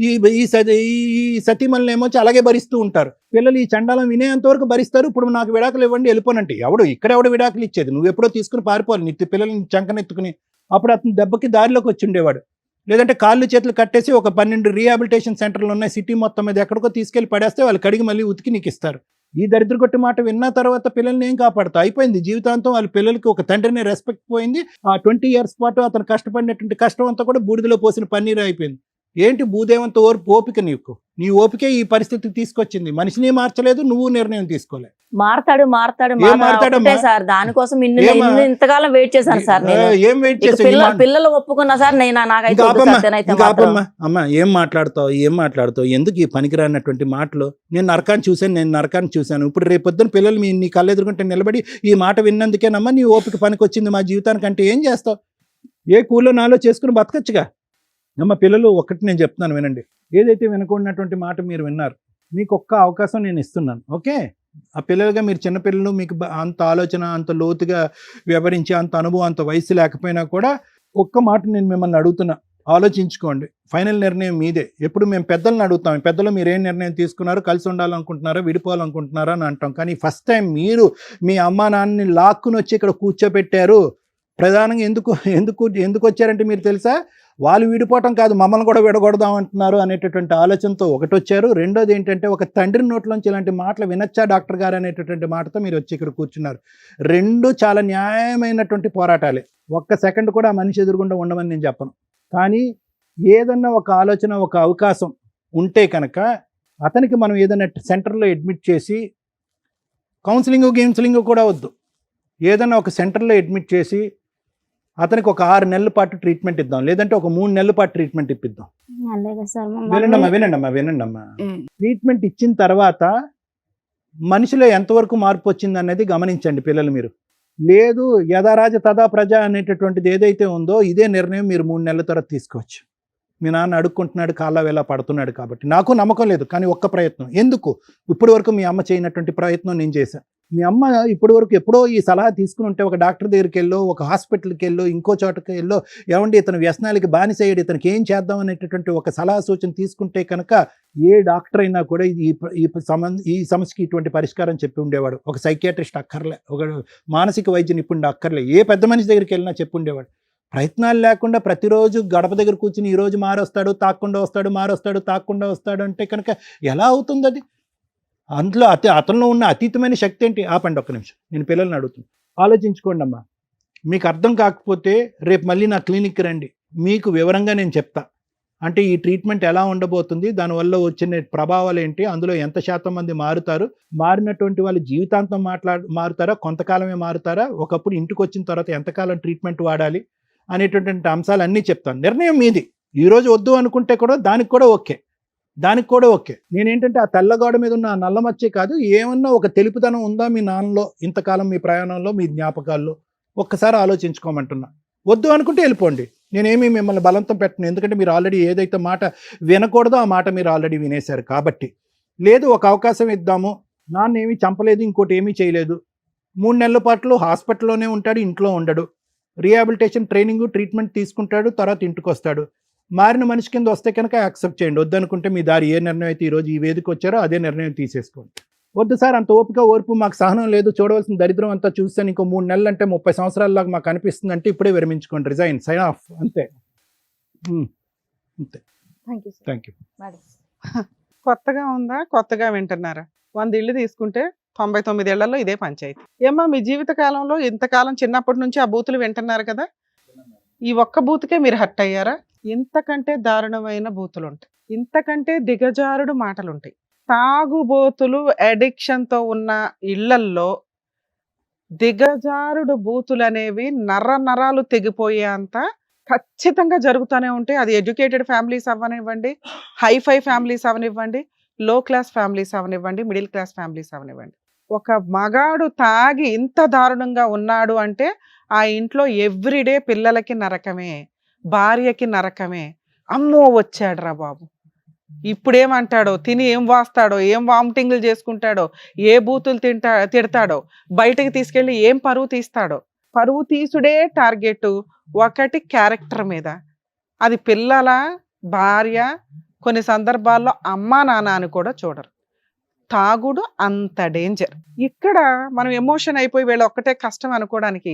ఈ సతీమణులు ఏమో అలాగే భరిస్తూ ఉంటారు. పిల్లలు ఈ చండాలం వినేంత వరకు భరిస్తారు. ఇప్పుడు నాకు విడాకులు ఇవ్వండి వెళ్ళిపోనంటే ఎవడు విడాకులు ఇచ్చేది? నువ్వు ఎప్పుడో తీసుకుని పారిపోవాలి నీ పిల్లల్ని చంకనెత్తుకుని. అప్పుడు అతను దెబ్బకి దారిలోకి వచ్చి ఉండేవాడు. లేదంటే కాళ్ళు చేతులు కట్టేసి ఒక 12 రీహాబిలిటేషన్ సెంటర్లు ఉన్నాయి సిటీ మొత్తం మీద, ఎక్కడికో తీసుకెళ్లి పడేస్తే వాళ్ళు కడిగి మళ్ళీ ఉతికి నీకు ఇస్తారు. ఈ దరిద్ర కొట్టి మాట విన్న తర్వాత పిల్లల్ని ఏం కాపాడుతా? అయిపోయింది జీవితాంతం. వాళ్ళ పిల్లలకి ఒక తండ్రిని రెస్పెక్ట్ పోయింది. ఆ 20 years పాటు అతను కష్టపడినటువంటి కష్టం అంతా కూడా బూడిదలో పోసిన పన్నీరు అయిపోయింది. ఏంటి భూదేవంత ఓపిక నీకు? నీ ఓపికే ఈ పరిస్థితికి తీసుకొచ్చింది. మనిషిని మార్చలేదు, నువ్వు నిర్ణయం తీసుకోలే. మారతాడు మారతాడమ్మా? సార్, దానికోసం ఇంతకాలం వెయిట్ చేశాను సార్. ఏం వెయిట్ చేసి పిల్లలు ఒప్పుకున్నా సార్, నాకైతే అమ్మా ఏం మాట్లాడతావు? ఎందుకు ఈ పనికిరానటువంటి మాటలు? నేను నరకాన్ని చూశాను. ఇప్పుడు రేపొద్దున పిల్లలు నీ కళ్ళు ఎదుర్కొంటే నిలబడి ఈ మాట విన్నందుకేనమ్మా నీ ఓపిక పనికొచ్చింది మా జీవితానికి అంటే ఏం చేస్తావు? ఏ కూల్లో నాలో చేసుకుని బతకచ్చుగా. అమ్మ పిల్లలు ఒక్కటి నేను చెప్తున్నాను వినండి. ఏదైతే వినకూడనటువంటి మాట మీరు విన్నారు, మీకు ఒక్క అవకాశం నేను ఇస్తున్నాను. ఓకే, ఆ పిల్లలుగా మీరు చిన్నపిల్లలు, మీకు అంత ఆలోచన, అంత లోతుగా వ్యవహరించే అంత అనుభవం, అంత వయసు లేకపోయినా కూడా ఒక్క మాట నేను మిమ్మల్ని అడుగుతున్నా, ఆలోచించుకోండి. ఫైనల్ నిర్ణయం మీదే. ఎప్పుడు మేము పెద్దలను అడుగుతాం, పెద్దలు మీరు ఏం నిర్ణయం తీసుకున్నారు, కలిసి ఉండాలనుకుంటున్నారా, విడిపోవాలనుకుంటున్నారా అని అంటాం. కానీ ఫస్ట్ టైం మీరు మీ అమ్మా నాన్నని లాక్కుని వచ్చి ఇక్కడ కూర్చోబెట్టారు. ప్రధానంగా ఎందుకు వచ్చారంటే మీరు తెలుసా? వాళ్ళు విడిపోవటం కాదు, మమ్మల్ని కూడా విడగొడదాం అంటున్నారు అనేటటువంటి ఆలోచనతో ఒకటి వచ్చారు. రెండోది ఏంటంటే ఒక తండ్రి నోట్లోంచి ఇలాంటి మాటలు వినొచ్చా డాక్టర్ గారు అనేటటువంటి మాటతో మీరు వచ్చి ఇక్కడ కూర్చున్నారు. రెండు చాలా న్యాయమైనటువంటి పోరాటాలే. ఒక్క సెకండ్ కూడా ఆ మనిషి ఎదురుగుండా ఉండమని నేను చెప్పను. కానీ ఏదన్నా ఒక ఆలోచన, ఒక అవకాశం ఉంటే కనుక అతనికి మనం ఏదైనా సెంటర్లో అడ్మిట్ చేసి, కౌన్సిలింగ్ కూడా వద్దు, ఏదైనా ఒక సెంటర్లో అడ్మిట్ చేసి అతనికి ఒక 6 నెలల పాటు ట్రీట్మెంట్ ఇద్దాం, లేదంటే ఒక 3 నెలల పాటు ట్రీట్మెంట్ ఇప్పిద్దాం. వినండమ్మా. ట్రీట్మెంట్ ఇచ్చిన తర్వాత మనిషిలో ఎంతవరకు మార్పు వచ్చింది అనేది గమనించండి పిల్లలు మీరు. లేదు యథారాజ తదా ప్రజ అనేటటువంటిది ఏదైతే ఉందో ఇదే నిర్ణయం మీరు 3 నెలల తర్వాత తీసుకోవచ్చు. మీ నాన్న అడుక్కుంటున్నాడు, కాళ్ళ వేళ పడుతున్నాడు కాబట్టి. నాకు నమ్మకం లేదు, కానీ ఒక్క ప్రయత్నం. ఎందుకు ఇప్పటి వరకు మీ అమ్మ చేయనటువంటి ప్రయత్నం నేను చేశాను. మీ అమ్మ ఇప్పటి వరకు ఎప్పుడో ఈ సలహా తీసుకుని ఉంటే ఒక డాక్టర్ దగ్గరికి వెళ్ళో, ఒక హాస్పిటల్కి వెళ్ళో, ఇంకో చోటకి వెళ్ళో, ఏమండి ఇతను వ్యసనాలకి బానిసయ్యాడు, ఇతనికి ఏం చేద్దాం అనేటటువంటి ఒక సలహా సూచన తీసుకుంటే కనుక ఏ డాక్టర్ అయినా కూడా ఈ సమస్యకి ఇటువంటి పరిష్కారం చెప్పి ఉండేవాడు. ఒక సైకియాట్రిస్ట్ అక్కర్లే, ఒక మానసిక వైద్య నిపుణుడు అక్కర్లే, ఏ పెద్ద మనిషి దగ్గరికి వెళ్ళినా చెప్పి ఉండేవాడు. ప్రయత్నాలు లేకుండా ప్రతిరోజు గడప దగ్గర కూర్చుని ఈరోజు మారొస్తాడు, తాకుండా వస్తాడు అంటే కనుక ఎలా అవుతుంది అది? అందులో అతనిలో ఉన్న అతీతమైన శక్తి ఏంటి? ఆపండి ఒక్క నిమిషం, నేను పిల్లల్ని అడుగుతున్నాను. ఆలోచించుకోండి అమ్మా. మీకు అర్థం కాకపోతే రేపు మళ్ళీ నా క్లినిక్కి రండి, మీకు వివరంగా నేను చెప్తా. అంటే ఈ ట్రీట్మెంట్ ఎలా ఉండబోతుంది, దానివల్ల వచ్చిన ప్రభావాలు ఏంటి, అందులో ఎంత శాతం మంది మారుతారు, మారినటువంటి వాళ్ళు జీవితాంతం మారుతారా, కొంతకాలమే మారుతారా, ఒకప్పుడు ఇంటికి వచ్చిన తర్వాత ఎంతకాలం ట్రీట్మెంట్ వాడాలి అనేటటువంటి అంశాలు అన్నీ చెప్తాను. నిర్ణయం మీది. ఈరోజు వద్దు అనుకుంటే కూడా దానికి కూడా ఓకే. నేనేంటంటే ఆ తెల్లగోడ మీద ఉన్న నల్ల మచ్చే కాదు, ఏమన్నా ఒక తెలుపుదనం ఉందా మీ నాన్నలో, ఇంతకాలం మీ ప్రయాణంలో, మీ జ్ఞాపకాల్లో ఒక్కసారి ఆలోచించుకోమంటున్నా. వద్దు అనుకుంటే వెళ్ళిపోండి, నేనేమి మిమ్మల్ని బలవంతం పెట్టను. ఎందుకంటే మీరు ఆల్రెడీ ఏదైతే మాట వినకూడదో ఆ మాట మీరు ఆల్రెడీ వినేశారు కాబట్టి. లేదు ఒక అవకాశం ఇద్దాము, నాన్న ఏమీ చంపలేదు, ఇంకోటి ఏమీ చేయలేదు, 3 నెలల పాటు హాస్పిటల్లోనే ఉంటాడు, ఇంట్లో ఉండడు, రీహాబిలిటేషన్ ట్రీట్మెంట్ తీసుకుంటాడు, తర్వాత ఇంటికి వస్తాడు. మారిన మనిషి కింద వస్తే కనుక యాక్సెప్ట్ చేయండి. వద్దనుకుంటే మీ దారి ఏ నిర్ణయం అయితే ఈరోజు ఈ వేదిక వచ్చారో అదే నిర్ణయం తీసేసుకోండి. వద్దు సార్ అంత ఓర్పు మాకు సహనం లేదు, చూడవలసిన దరిద్రం అంతా చూస్తాను, ఇంకో 3 నెలలు అంటే 30 సంవత్సరాలలాగా మాకు అనిపిస్తుంది అంటే ఇప్పుడే విరమించుకోండి, రిజైన్, సైన్ ఆఫ్, అంతే. Thank you. కొత్తగా ఉందా, కొత్తగా వింటున్నారా? 100 ఇళ్ళు తీసుకుంటే 99 ఏళ్లలో ఇదే పంచాయతీ. ఏమ్మా మీ జీవిత కాలంలో ఇంతకాలం చిన్నప్పటి నుంచి ఆ బూతులు వింటున్నారు కదా, ఈ ఒక్క బూతుకే మీరు హర్ట్ అయ్యారా? ఇంతకంటే దారుణమైన బూతులు ఉంటాయి, ఇంతకంటే దిగజారుడు మాటలుంటాయి. తాగుబోతులు అడిక్షన్తో ఉన్న ఇళ్లల్లో దిగజారుడు బూతులు అనేవి నరాలు తెగిపోయే అంత ఖచ్చితంగా జరుగుతూనే ఉంటాయి. అది ఎడ్యుకేటెడ్ ఫ్యామిలీస్ అవ్వనివ్వండి, హైఫై ఫ్యామిలీస్ అవనివ్వండి, లో క్లాస్ ఫ్యామిలీస్ అవనివ్వండి, మిడిల్ క్లాస్ ఫ్యామిలీస్ అవనివ్వండి. ఒక మగాడు తాగి ఇంత దారుణంగా ఉన్నాడు అంటే ఆ ఇంట్లో ఎవ్రీడే పిల్లలకి నరకమే, భార్యకి నరకమే. అమ్మో వచ్చాడురా బాబు, ఇప్పుడేమంటాడో, తిని ఏం వాస్తాడో, ఏం వామిటింగ్లు చేసుకుంటాడో, ఏ బూతులు తిడతాడో, బయటకు తీసుకెళ్ళి ఏం పరువు తీస్తాడో. పరువు తీసుడే టార్గెట్. ఒకటి క్యారెక్టర్ మీద, అది పిల్లల, భార్య, కొన్ని సందర్భాల్లో అమ్మా నాన్న అని కూడా చూడరు. తాగుడు అంత డేంజర్. ఇక్కడ మనం ఎమోషన్ అయిపోయి వీళ్ళ ఒక్కటే కష్టం అనుకోవడానికి,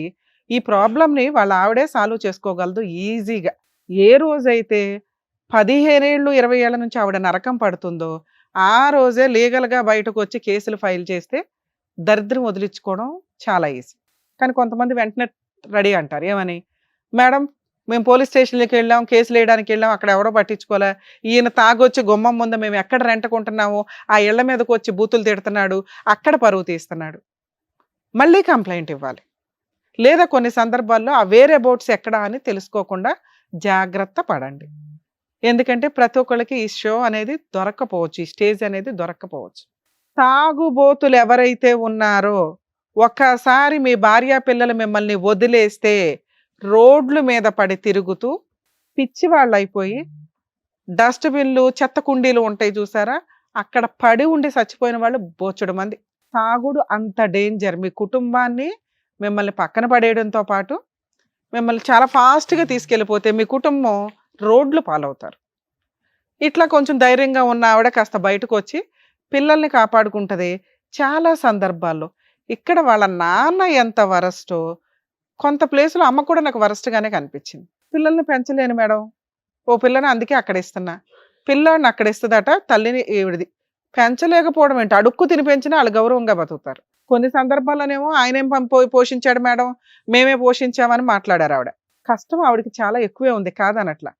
ఈ ప్రాబ్లంని వాళ్ళ ఆవిడే సాల్వ్ చేసుకోగలదు ఈజీగా. ఏ రోజైతే 15 ఏళ్ళు 20 ఏళ్ల నుంచి ఆవిడ నరకం పడుతుందో ఆ రోజే లీగల్గా బయటకు వచ్చి కేసులు ఫైల్ చేస్తే దరిద్రం వదిలించుకోవడం చాలా ఈజీ. కానీ కొంతమంది వెంటనే రెడీ అంటారు, ఏమని, మేడం మేము పోలీస్ స్టేషన్కి వెళ్ళాం, కేసులు వేయడానికి వెళ్ళాం, అక్కడ ఎవరో పట్టించుకోలే, ఈయన తాగొచ్చి గుమ్మం ముందు మేము ఎక్కడ రెంటకుంటున్నామో ఆ ఇళ్ల మీదకి వచ్చి బూతులు తిడుతున్నాడు, అక్కడ పరువు తీస్తున్నాడు, మళ్ళీ కంప్లైంట్ ఇవ్వాలి. లేదా కొన్ని సందర్భాల్లో ఆ వేరే బోట్స్ ఎక్కడా అని తెలుసుకోకుండా జాగ్రత్త పడండి. ఎందుకంటే ప్రతి ఒక్కళ్ళకి ఈ షో అనేది దొరక్కపోవచ్చు, ఈ స్టేజ్ అనేది దొరక్కపోవచ్చు. తాగుబోతులు ఎవరైతే ఉన్నారో ఒక్కసారి మీ భార్యా పిల్లలు మిమ్మల్ని వదిలేస్తే రోడ్ల మీద పడి తిరుగుతూ పిచ్చి వాళ్ళు అయిపోయి, డస్ట్బిన్లు, చెత్త కుండీలు ఉంటాయి చూసారా, అక్కడ పడి ఉండి చచ్చిపోయిన వాళ్ళు బోచ్చడు మంది. తాగుడు అంత డేంజర్. మీ కుటుంబాన్ని మిమ్మల్ని పక్కన పడేయడంతో పాటు మిమ్మల్ని చాలా ఫాస్ట్గా తీసుకెళ్ళిపోతే మీ కుటుంబం రోడ్లు పాలవుతారు. ఇట్లా కొంచెం ధైర్యంగా ఉన్న ఆవిడ కాస్త బయటకు వచ్చి పిల్లల్ని కాపాడుకుంటుంది చాలా సందర్భాల్లో. ఇక్కడ వాళ్ళ నాన్న ఎంత వరస్టో, కొంత ప్లేస్లో అమ్మ కూడా నాకు వరస్ట్గానే కనిపించింది. పిల్లల్ని పెంచలేను మేడం, ఓ పిల్లని అందుకే అక్కడ ఇస్తున్నా, పిల్లాడిని అక్కడ ఇస్తుందట తల్లిని, ఈవిడిది పెంచలేకపోవడం ఏంటి, అడుక్కు తిని పెంచినా వాళ్ళు గౌరవంగా బతుకుతారు. కొన్ని సందర్భాల్లోనేమో ఆయనేం పోషించాడు మేడం, మేమే పోషించామని మాట్లాడారు ఆవిడ. కష్టం ఆవిడకి చాలా ఎక్కువే ఉంది కాదనట్లా.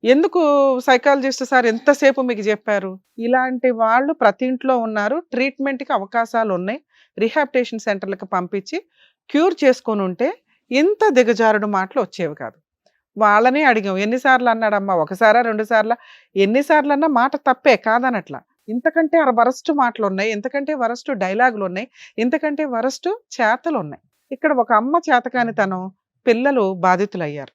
ఎందుకు సైకాలజిస్ట్ సార్ ఎంతసేపు మీకు చెప్పారు? ఇలాంటి వాళ్ళు ప్రతి ఇంట్లో ఉన్నారు, ట్రీట్మెంట్కి అవకాశాలు ఉన్నాయి, రిహాబిటేషన్ సెంటర్లకు పంపించి క్యూర్ చేసుకొని ఉంటే ఇంత దిగజారుడు మాటలు వచ్చేవి కాదు. వాళ్ళని అడిగాం, ఎన్నిసార్లు అన్నాడమ్మా, ఒకసారా 2 సార్లు, ఎన్నిసార్లు అన్నా మాట తప్పే కాదనట్లా. ఇంతకంటే వరస్ట్ మాటలు ఉన్నాయి, ఇంతకంటే వరస్ట్ డైలాగులు ఉన్నాయి, ఇంతకంటే వరస్ట్ చేతలు ఉన్నాయి. ఇక్కడ ఒక అమ్మ చేతకానితనం, పిల్లలు బాధితులయ్యారు.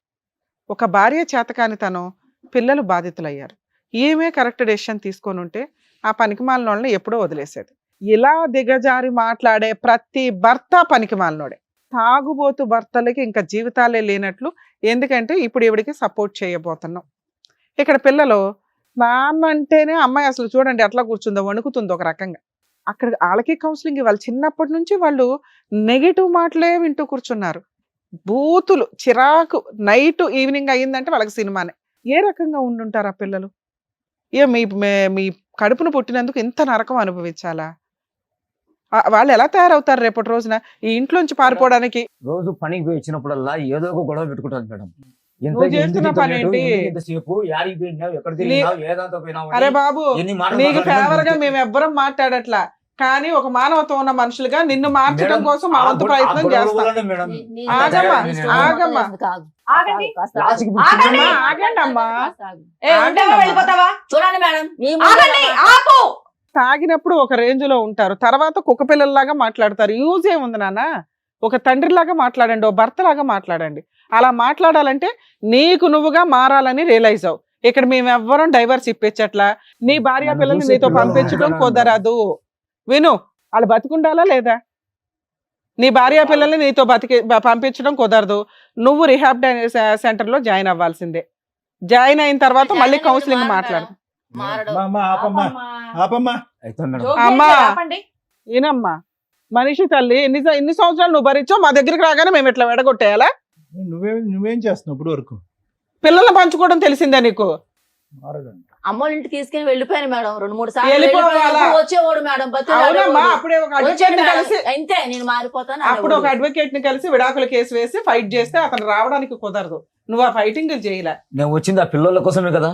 ఒక భార్య చేతకానితనం, పిల్లలు బాధితులయ్యారు. ఈమె కరెక్ట్ డెసిషన్ తీసుకొని ఉంటే ఆ పనికిమాలిన వాళ్ళని ఎప్పుడో వదిలేసేది. ఇలా దిగజారి మాట్లాడే ప్రతి భర్త పనికిమాలినోడే. తాగుబోతు భర్తలకి ఇంకా జీవితాలే లేనట్లు. ఎందుకంటే ఇప్పుడు ఈవిడికి సపోర్ట్ చేయబోతున్నాం. ఇక్కడ పిల్లలు నాన్న అంటేనే, అమ్మాయి అసలు చూడండి ఎట్లా కూర్చుందో, వణుకుతుందో ఒక రకంగా. అక్కడ వాళ్ళకి కౌన్సిలింగ్ ఇవ్వాలి. చిన్నప్పటి నుంచి వాళ్ళు నెగిటివ్ మాటలే వింటూ కూర్చున్నారు. బూతులు, చిరాకు, నైట్ ఈవినింగ్ అయ్యిందంటే వాళ్ళకి సినిమానే. ఏ రకంగా ఉండుంటారు ఆ పిల్లలు? మీ కడుపును పుట్టినందుకు ఇంత నరకం అనుభవించాలా? వాళ్ళు ఎలా తయారవుతారు రేపటి రోజున ఈ ఇంట్లోంచి పారిపోవడానికి? రోజు పనికి పోయి వచ్చినప్పుడల్లా ఏదో ఒక గొడవ పెట్టుకుంటారు మేడం. నువ్వు చేస్తున్న పని ఏంటి? అరే బాబు, నీకు ఫేవర్ గా మేము ఎవ్వరం మాట్లాడట్లా, కానీ ఒక మానవత్వం ఉన్న మనుషులుగా నిన్ను మార్చడం కోసం మా వంతు ప్రయత్నం చేస్తాం. ఆగమ్మా, ఆగమ్మా, ఆగండి. ఆగండి, ఆగండి అమ్మా. చూడండి మేడం, తాగినప్పుడు ఒక రేంజ్ లో ఉంటారు, తర్వాత కుక్క పిల్లల్లాగా మాట్లాడతారు. యూజ్ ఏముంది నాన్న? ఒక తండ్రిలాగా మాట్లాడండి, ఓ భర్తలాగా మాట్లాడండి. అలా మాట్లాడాలంటే నీకు నువ్వుగా మారాలని రియలైజ్ అవు. ఇక్కడ మేము ఎవ్వరం డైవర్స్ ఇప్పించట్లా, నీ భార్య పిల్లల్ని నీతో పంపించడం కుదరదు. విను, వాళ్ళు బతికుండాలా లేదా? నీ భార్య పిల్లల్ని నీతో పంపించడం కుదరదు. నువ్వు రిహాబ్ సెంటర్ లో జాయిన్ అవ్వాల్సిందే. జాయిన్ అయిన తర్వాత మళ్ళీ కౌన్సిలింగ్ మాట్లాడు. అమ్మా ఏనమ్మా, మనిషి తల్లి, ఎన్ని సంవత్సరాలు నువ్వు భరించావు, మా దగ్గరికి రాగానే మేము ఇట్లా వెడగొట్టేయాలా? నువ్వేం చేస్తున్నావు ఇప్పుడు వరకు? పిల్లల్ని పంచుకోవడం తెలిసిందా నీకు? అమ్మోళ్ళ ఇంటికి తీసుకుని వెళ్ళిపోయాను మేడం, 2-3 సార్లు వెళ్ళిపోవాలా? వచ్చేవాడు మేడం, అవునమ్మా, అప్పుడే ఒక అడ్వకేట్ ని కలిసి, అంతే నేను మారిపోతాను. అప్పుడు ఒక అడ్వకేట్ ని కలిసి విడాకుల కేసు వేసి ఫైట్ చేస్తే అతను రావడానికి కుదరదు. నువ్వు ఆ ఫైటింగ్ చేయలే. నేను వచ్చింది ఆ పిల్లల కోసమే కదా,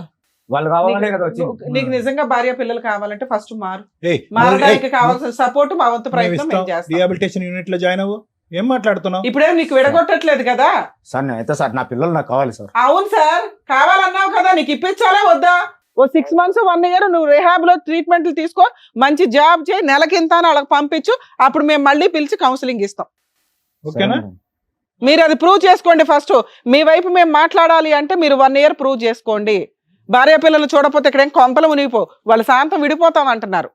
వాళ్ళు కావాలనే కదా వచ్చింది. నీకు నిజంగా భార్య పిల్లలు కావాలంటే ఫస్ట్ మారడానికి కావాల్సిన సపోర్ట్ మా వంతు ప్రయత్నం మేము చేస్తాం. రిహాబిలిటేషన్ యూనిట్ లో జాయిన్ అవ్వు. ఏం మాట్లాడుతున్నావు? ఇప్పుడేం నీకు విడగొట్టట్లేదు కదా? సార్ అయితే సార్ నా పిల్లలు నాకు కావాలి సార్. అవును సార్, కావాలన్నావు కదా, నీకు ఇప్పించాలా వద్దా? ఓ 6 months 1 year నువ్వు రిహాబ్ లో ట్రీట్మెంట్లు తీసుకో, మంచి జాబ్ చేయి, నెలకింత అని వాళ్ళకి పంపించు, అప్పుడు మేము మళ్ళీ పిలిచి కౌన్సిలింగ్ ఇస్తాం. ఓకేనా? మీరు అది ప్రూవ్ చేసుకోండి ఫస్ట్. మీ వైపు మేము మాట్లాడాలి అంటే మీరు 1 year ప్రూవ్ చేసుకోండి. భార్య పిల్లలు చూడకపోతే ఇక్కడ ఏం కొంపలు మునిగిపో, వాళ్ళ శాంతం విడిపోతాం అంటున్నారు.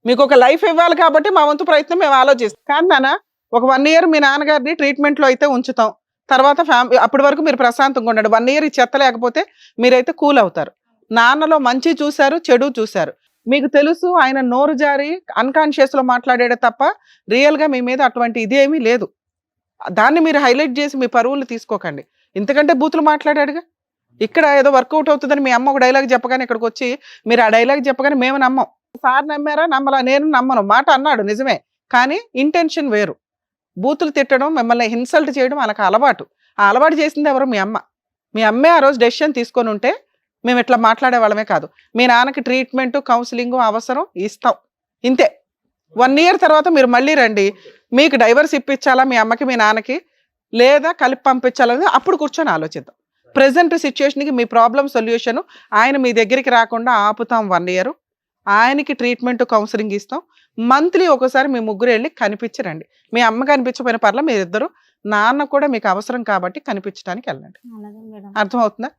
మీకు ఒక లైఫ్ ఇవ్వాలి కాబట్టి మా వంతు ప్రయత్నం మేము ఆలోచిస్తాం. కానీ నాన్న, ఒక 1 year మీ నాన్నగారిని ట్రీట్మెంట్ లో అయితే ఉంచుతాం, తర్వాత అప్పటి వరకు మీరు ప్రశాంతంగా ఉండండి. 1 year ఈ చెత్త లేకపోతే మీరైతే కూల్ అవుతారు. నాన్నలో మంచి చూశారు, చెడు చూశారు, మీకు తెలుసు. ఆయన నోరు జారి అన్కాన్షియస్ లో మాట్లాడాడే తప్ప రియల్ గా మీ మీద అటువంటి ఇదేమీ లేదు. దాన్ని మీరు హైలైట్ చేసి మీ పరువులు తీసుకోకండి. ఇంతకంటే బూతులు మాట్లాడాడుగా. ఇక్కడ ఏదో వర్కౌట్ అవుతుందని మీ అమ్మ ఒక డైలాగ్ చెప్పగానే ఇక్కడికి వచ్చి మీరు ఆ డైలాగ్ చెప్పగానే మేము నమ్మం. సార్ నమ్మారా? నమ్మలా? నేను నమ్మను. మాట అన్నాడు నిజమే, కానీ ఇంటెన్షన్ వేరు. బూతులు తిట్టడం, మిమ్మల్ని ఇన్సల్ట్ చేయడం వాళ్ళకి అలవాటు. ఆ అలవాటు చేసింది ఎవరు? మీ అమ్మ. మీ అమ్మే ఆ రోజు డెసిషన్ తీసుకొని ఉంటే మేము ఇట్లా మాట్లాడే వాళ్ళమే కాదు. మీ నాన్నకి ట్రీట్మెంట్, కౌన్సిలింగ్ అవసరం, ఇస్తాం, ఇంతే. 1 year తర్వాత మీరు మళ్ళీ రండి. మీకు డైవర్స్ ఇప్పించాలా మీ అమ్మకి మీ నాన్నకి, లేదా కలిపి పంపించాలని అప్పుడు కూర్చొని ఆలోచిద్దాం. ప్రెసెంట్ సిచ్యుయేషన్కి మీ ప్రాబ్లం సొల్యూషన్ ఆయన మీ దగ్గరికి రాకుండా ఆపుతాం 1 year. ఆయనకి ట్రీట్మెంట్, కౌన్సిలింగ్ ఇస్తాం. మంత్లీ ఒకసారి మీ ముగ్గురు వెళ్ళి కనిపించరండి. మీ అమ్మ కనిపించకపోయిన పర్ల మీరిద్దరు, నాన్న కూడా మీకు అవసరం కాబట్టి కనిపించడానికి వెళ్ళండి. అలాగే మేడం. అర్థమవుతుందా?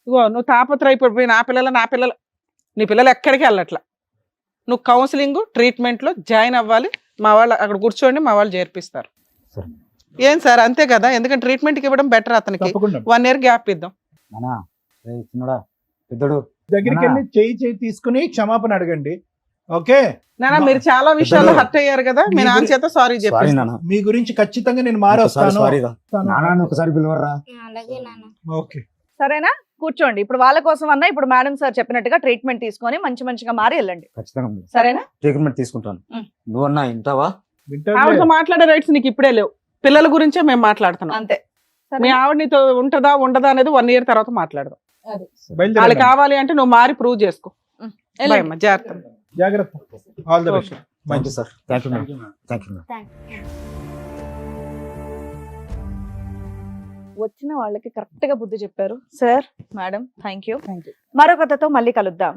ఇగో నువ్వు తాపత్రయపడిపోయి నా పిల్లలు, నీ పిల్లలు ఎక్కడికి వెళ్ళట్లా. నువ్వు కౌన్సిలింగ్, ట్రీట్మెంట్లో జాయిన్ అవ్వాలి. మా వాళ్ళు అక్కడ కూర్చోండి, మా వాళ్ళు చేర్పిస్తారు. సరే. ఏం సార్, అంతే కదా? ఎందుకంటే ట్రీట్మెంట్కి ఇవ్వడం బెటర్. అతనికి తప్పకుండా 1 year గ్యాప్ ఇద్దాం. నానా చిన్నడా పెద్దడు దగ్గరికి వెళ్ళి చేయి తీసుకుని క్షమాపణ అడగండి. ఓకే? నాన్న, మీరు చాలా విషయాల్లో హర్ట్ అయ్యారు కదా, మీ నాన్న చేత సారీ సారీ చెప్పారు. నాన్న. మీ గురించి ఖచ్చితంగా నేను మారి వస్తాను. సారీగా నాన్న ఒకసారి పిలవర్రా. అలాగే నాన్న. ఓకే. సరేనా? కూర్చోండి. ఇప్పుడు వాళ్ళ కోసం అన్నా ఇప్పుడు మేడం సార్ చెప్పినట్టుగా ట్రీట్మెంట్ తీసుకొని మంచిగా మారి వెళ్ళండి. ఖచ్చితంగా సరేనా? ట్రీట్మెంట్ తీసుకుంటాను. ఉం. నువ్వన్నా ఇంటావా? ఆవిడతో మాట్లాడే రైట్స్ నీకు ఇప్పుడే లేవు. పిల్లల గురించే మేము మాట్లాడుతున్నాం. అంతే. మీ ఆవిడ నీతో ఉంటదా ఉండదా అనేది 1 year తర్వాత మాట్లాడదాం. వాళ్ళు బయలుదేరండి. కావాలి అంటే నువ్వు మారి ప్రూవ్ చేసుకో. వెళ్ళండి. భయమ్మా, జాగ్రత్త. జాగ్రత్త. All the best. Thank you sir. Thank you madam. Thank you madam. వచ్చిన వాళ్ళకి కరెక్ట్ గా బుద్ధి చెప్పారు sir, madam. Thank you. Thank you. మరొకతో మళ్ళీ కలుద్దాం.